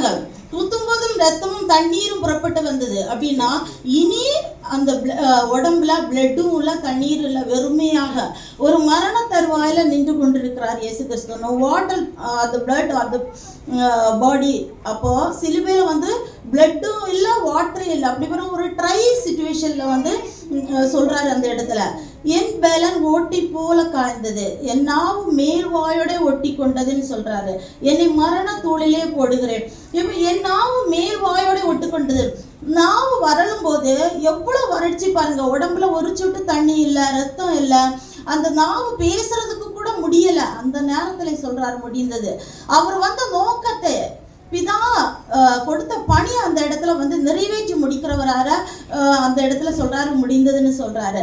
குத்தினாங்க. குத்தும் போதும் ரத்தமும் தண்ணீரும் புறப்பட்டு வந்தது. அப்படின்னா இனி அந்த உடம்புல பிளட்டும் இல்லை, தண்ணீர் இல்லை, வெறுமையாக ஒரு மரண தருவாயில நின்று கொண்டிருக்கிறார் இயேசு கிறிஸ்து. நோ வாட்டர் அந்த பிளட் அந்த பாடி. அப்போ சிலுவையில் வந்து பிளட்டும் இல்லை, வாட்டரும் இல்லை. அப்படி பிறகு ஒரு ட்ரை சிச்சுவேஷன்ல வந்து சொல்றாரு அந்த இடத்துல, என் பலன் ஓட்டி போல காய்ந்தது, என் நாவு மேல் வாயோட ஒட்டி கொண்டதுன்னு சொல்றாரு. என்னை மரண தூளிலே போடுகிறேன். இப்போ என் நாவு மேல் வாயோட ஒட்டி கொண்டது. நாவு வரலும் போது எவ்வளவு வறட்சி பாருங்க. உடம்புல ஒரு சொட்டு தண்ணி இல்லை, ரத்தம் இல்லை, அந்த நாவு பேசுறதுக்கு கூட முடியல. அந்த நேரத்துல சொல்றாரு முடிந்தது. அவர் வந்த நோக்கத்தை பிதா கொடுத்த பணி அந்த இடத்துல வந்து நிறைவேற்றி முடிக்கிறவரார அந்த இடத்துல சொல்றாரு முடிந்ததுன்னு சொல்றாரு.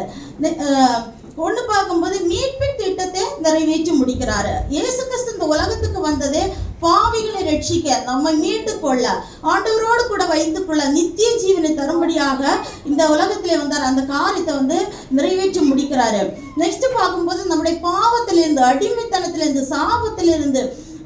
ஒன்று பார்க்கும்போது மீட்பின் திட்டத்தை நிறைவேற்றி முடிக்கிறாரு. இயேசு கிறிஸ்து இந்த உலகத்துக்கு வந்ததே பாவிகளை ரட்சிக்க, நம்மை மீட்டு கொள்ள, ஆண்டவரோடு கூட வைத்துக் கொள்ள, நித்திய ஜீவனை தரும்படியாக இந்த உலகத்திலே வந்தார். அந்த காரியத்தை வந்து நிறைவேற்றி முடிக்கிறாரு. நெக்ஸ்ட் பார்க்கும்போது நம்முடைய பாவத்திலிருந்து, அடிமைத்தனத்திலிருந்து, சாபத்திலிருந்து,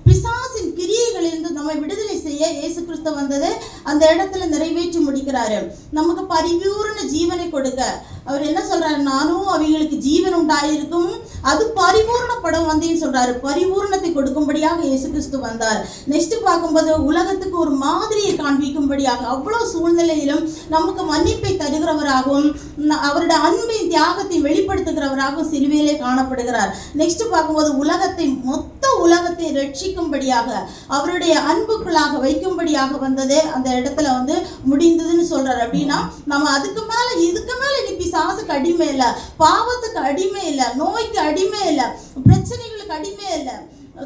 பிசாசின் கிரியைகளிலிருந்து நம்மை விடுதலை செய்ய இயேசு கிறிஸ்து வந்தது அந்த இடத்துல நிறைவேற்றி முடிக்கிறாரு. நமக்கு பரிபூர்ண ஜீவனை கொடுக்க அவர் என்ன சொல்றாரு, நானும் அவைகளுக்கு ஜீவன் உண்டாயிருக்கும், அது பரிபூர்ணப்படம் வந்தேன்னு சொல்றாரு. பரிபூர்ணத்தை கொடுக்கும்படியாக இயேசு கிறிஸ்து வந்தார். நெக்ஸ்ட் பார்க்கும்போது உலகத்துக்கு ஒரு மாதிரியை காண்பிக்கும்படியாக, அவ்வளவு சூழ்நிலையிலும் நமக்கு மன்னிப்பை தருகிறவராகவும் அவருடைய அன்பை தியாகத்தை வெளிப்படுத்துகிறவராகவும் சிலுவையிலே காணப்படுகிறார். நெக்ஸ்ட் பார்க்கும்போது உலகத்தை, மொத்த உலகத்தை ரட்சிக்கும்படியாக, அவருடைய அன்புக்குள்ளாக வைக்கும்படியாக வந்ததே அந்த இடத்துல வந்து முடிந்ததுன்னு சொல்றாரு. அப்படின்னா நம்ம அதுக்கு மேல இதுக்கு மேல நீ பிசாசுக்கு அடிமை இல்லை, பாவத்துக்கு அடிமை இல்லை, நோய்க்கு அடிமை இல்லை, பிரச்சனைகளுக்கு அடிமை இல்லை,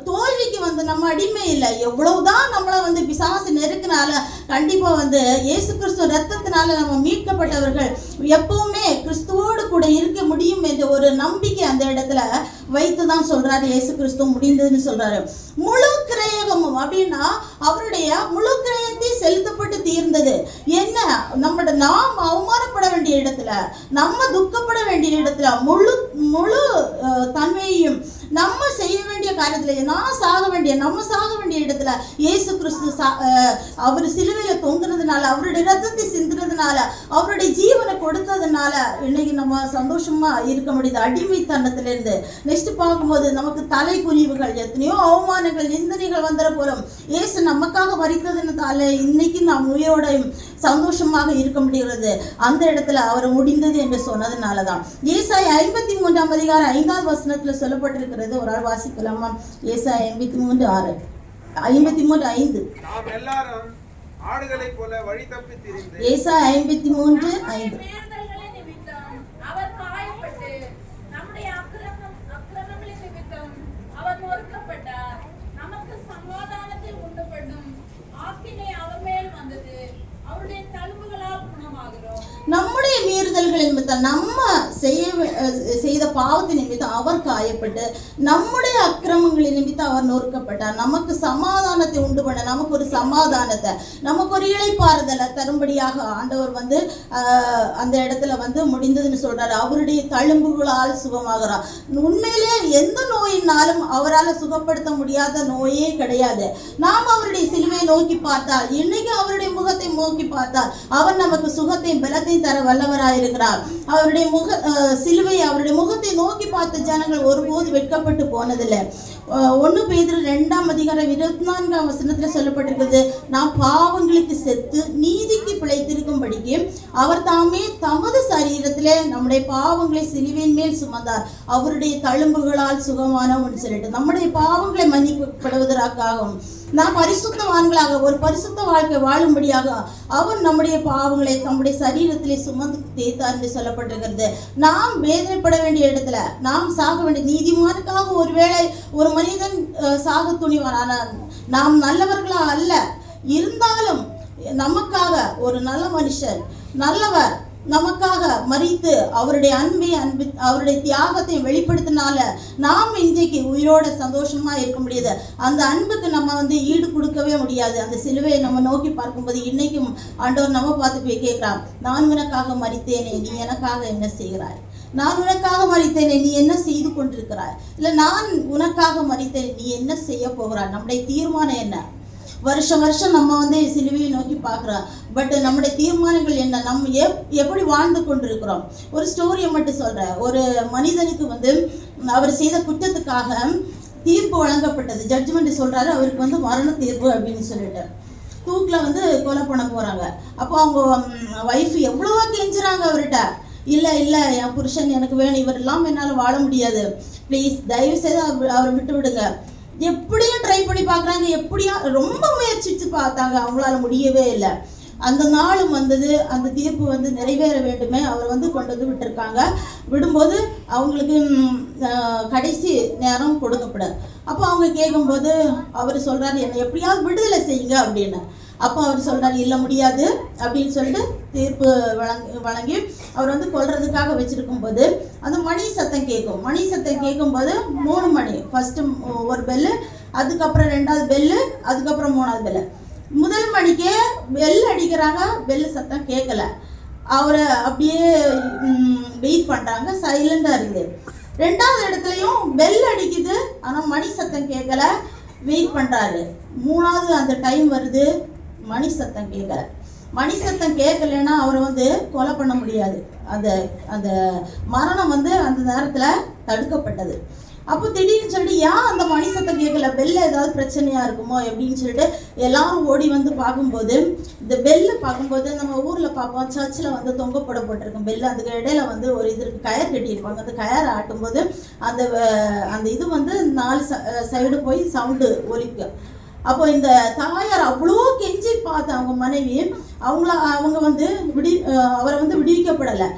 தோல்விக்கு வந்து நம்ம அடிமை இல்லை. எவ்வளவுதான் நம்மளை வந்து பிசாசு நெருக்கினால கண்டிப்பா வந்து இயேசு கிறிஸ்துவ ரத்தத்தினால நம்ம மீட்கப்பட்டவர்கள் எப்பவுமே கிறிஸ்துவோடு கூட இருக்க முடியும் என்ற ஒரு நம்பிக்கை அந்த இடத்துல வைத்துதான் சொல்றாரு இயேசு கிறிஸ்துவ முடிந்ததுன்னு சொல்றாரு. முழு கிரயகமும் அப்படின்னா அவருடைய முழு கிரயத்தை செலுத்தப்பட்டு தீர்ந்தது. என்ன, நாம் அவமானப்பட வேண்டிய இடத்துல, நம்ம துக்கப்பட வேண்டிய இடத்துல, முழு முழு தன்மையையும் நம்ம செய்ய வேண்டிய காரியத்துல, நம்ம சாக வேண்டிய இடத்துல இயேசு கிறிஸ்து அவர் சிலுவையில தொங்குனதுனால, அவருடைய ரத்தத்தை சிந்தினதுனால, அவருடைய ஜீவனை கொடுத்ததுனால இன்னைக்கு நம்ம சந்தோஷமா இருக்க முடியுது அடிமைத்தனத்திலிருந்து. நெக்ஸ்ட் பார்க்கும்போது நமக்கு தலை குனிவுகள், எத்தனையோ அவமானங்கள், நிந்தனைகள் வந்துட போறோம். இயேசு நமக்காக மரித்ததுனால இன்னைக்கு நாம் உயிரோடையும் சந்தோஷமாக இருக்க முடிகிறது. அந்த இடத்துல அவர் முடிந்தது என்று சொன்னதுனாலதான். ஏசாயா 53 அதிகாரம் 5வது வசனத்துல சொல்லப்பட்டிருக்கிறது. ஒரு ஆள் வாசிக்கலாமா? ஏசாயா 53:6, 53:5. நாம் எல்லாரும் ஆடுகளை போல வழி தப்பி திரிந்து, ஏசாயா 53:5. அவர் காயப்பட்டு நம்முடைய அக்கிரமங்களின் நிமித்தம் அவர் நொறுக்கப்பட்டார், நமக்கு சமாதானத்தை உண்டு பண்ணும் ஆக்கினை அவர் மேல் வந்தது, அவருடைய தழும்புகளால் குணமாகிறோம். நம்முடைய மீறுதல்கள் நிமித்தம், நம்ம செய்த பாவத்தின் நிமித்தம் அவர் காயப்பட்டு, நம்முடைய அக்கிரமங்களின் நிமித்தம் அவர் நொறுக்கப்பட்டார், நமக்கு சமாதானத்தை உண்டு பண்ண, நமக்கு ஒரு சமாதானத்தை, நமக்கு ஒரு இளைப்பாறுதலை தரும்படியாக ஆண்டவர் வந்து அந்த இடத்துல வந்து முடிந்ததுன்னு சொல்றாரு. அவருடைய தழும்புகளால் சுகமாகிறார். உண்மையிலேயே எந்த நோயினாலும் அவரால் சுகப்படுத்த முடியாத நோயே கிடையாது. நாம் அவருடைய சிலுவையை நோக்கி பார்த்தால், இன்னைக்கு அவருடைய முகத்தை நோக்கி பார்த்தால் அவர் நமக்கு சுகத்தையும் பலத்தையும் தர வல்லவராயிருக்கிறார். அவருடைய சிலுவை, அவருடைய முகத்தை நோக்கி பார்த்த ஜனங்கள் ஒருபோது வெட்கப்பட்டு போனதில்லை. 1 பேதுரு 2 அதிகாரம் 24 வசனத்துல சொல்லப்பட்டிருக்கிறது, நாம் பாவங்களுக்கு செத்து நீதிக்கு பிழைத்திருக்கும்படிக்கு அவர் தாமே தமது சரீரத்திலே நம்முடைய பாவங்களை சிலுவையின் மேல் சுமந்தார், அவருடைய தழும்புகளால் சுகமானோம்னு சொல்லிட்டு நம்முடைய பாவங்களை மன்னிக்கப்படுவதற்காகவும் நாம் பரிசுத்தவான்களாக ஒரு பரிசுத்த வாழ்க்கை வாழும்படியாக அவர் நம்முடைய பாவங்களை நம்முடைய சரீரத்திலே சுமந்து தேய்த்தார் என்று சொல்லப்பட்டிருக்கிறது. நாம் வேதனைப்பட வேண்டிய இடத்துல, நாம் சாக வேண்டிய, நீதிமானுக்காக ஒருவேளை ஒரு மனிதன் சாக துணிவான், நாம் நல்லவர்களா அல்ல, இருந்தாலும் நமக்காக ஒரு நல்ல மனுஷன், நல்லவர் நமக்காக மரித்து அவருடைய அவருடைய தியாகத்தை வெளிப்படுத்தினால நாம் இன்றைக்கு உயிரோட சந்தோஷமா இருக்க முடியாது. அந்த அன்புக்கு நம்ம வந்து ஈடு கொடுக்கவே முடியாது. அந்த சிலுவையை நம்ம நோக்கி பார்க்கும்போது இன்னைக்கும் ஆண்டவர் நம்ம பார்த்து போய் கேட்கிறான், நான் உனக்காக மரித்தேனே, நீ எனக்காக என்ன செய்கிறாய்? நான் உனக்காக மரித்தேனே, நீ என்ன செய்து கொண்டிருக்கிறாய்? இல்லை நான் உனக்காக மரித்தேன், நீ என்ன செய்ய போகிறாய்? நம்முடைய தீர்மானம் என்ன? வருஷம் வருஷம் நம்ம வந்து சிலுவையை நோக்கி பார்க்குறோம். பட் நம்முடைய தீர்மானங்கள் என்ன, நம்ம எப்படி வாழ்ந்து கொண்டிருக்கிறோம். ஒரு ஸ்டோரியை மட்டும் சொல்கிறேன். ஒரு மனிதனுக்கு வந்து அவர் செய்த குற்றத்துக்காக தீர்ப்பு வழங்கப்பட்டது. ஜட்ஜ்மெண்ட் சொல்கிறாரு, அவருக்கு வந்து மரண தீர்ப்பு அப்படின்னு சொல்லிட்டு தூக்கில் வந்து கொலை பண்ண போகிறாங்க. அப்போ அவங்க ஒய்ஃப் எவ்வளவோ கெஞ்சுறாங்க அவர்கிட்ட, இல்லை இல்லை என் புருஷன் எனக்கு வேணும், இவர் இல்லாமல் என்னால் வாழ முடியாது, ப்ளீஸ் தயவு செய்து அவரை விட்டு விடுங்க. எப்படியும் ட்ரை பண்ணி பார்க்குறாங்க, எப்படியா ரொம்ப முயற்சித்து பார்த்தாங்க, அவங்களால முடியவே இல்லை. அந்த நாளும் வந்தது, அந்த தீர்ப்பு வந்து நிறைவேற வேண்டுமே, அவர் வந்து கொண்டு வந்து விட்டுருக்காங்க. விடும்போது அவங்களுக்கு கடைசி நேரம் கொடுக்கப்படும். அப்போ அவங்க கேட்கும்போது அவர் சொல்கிறார், என்னை எப்படியாவது விடுதலை செய்யுங்க அப்படின்னு. அப்போ அவர் சொல்கிறார், இல்லை முடியாது அப்படின்னு சொல்லிட்டு தீர்ப்பு வழங்கி அவர் வந்து கொல்றதுக்காக வச்சுருக்கும்போது அந்த மணி சத்தம் கேட்கும். மணி சத்தம் கேட்கும்போது 3 மணி, ஃபஸ்ட்டு ஒரு பெல்லு, அதுக்கப்புறம் 2வது பெல்லு, அதுக்கப்புறம் 3வது பெல்லு. முதல் மணிக்கே பெல் அடிக்கிறாங்க, பெல்லு சத்தம் கேட்கல. அவரை அப்படியே வெயிட் பண்ணுறாங்க, சைலண்டாக இருக்குது. 2வது இடத்துலையும் பெல் அடிக்குது, ஆனால் மணி சத்தம் கேட்கல, வெயிட் பண்ணுறாரு. 3வது அந்த டைம் வருது, மணி சத்தம் கேட்கல. மணி சத்தம் கேட்கலன்னா அவரை வந்து கொலை பண்ண முடியாது. அந்த அந்த மரணம் வந்து அந்த நேரத்தில் தடுக்கப்பட்டது. அப்போ திடீர்னு சொல்லிட்டு ஏன் அந்த மணி சத்தம் கேட்கல, பெல்ல ஏதாவது பிரச்சனையாக இருக்குமோ அப்படின்னு சொல்லிட்டு எல்லாரும் ஓடி வந்து பார்க்கும்போது, இந்த பெல்லை பார்க்கும்போது நம்ம ஊரில் பார்ப்போம், சர்ச்சில் வந்து தொங்க போடப்பட்டிருக்கும் பெல்லு, அதுக்கு இடையில வந்து ஒரு இது இருக்குது, கயர் கட்டியிருப்பாங்க. அந்த கயரை ஆட்டும்போது அந்த அந்த இது வந்து 4 சைடு போய் சவுண்டு ஒலிக்கும். அப்போ இந்த தாயார் அவ்வளோ கெஞ்சி பார்த்த அவங்க மனைவி அவங்க வந்து அவரை வந்து விடுவிக்கப்படலை.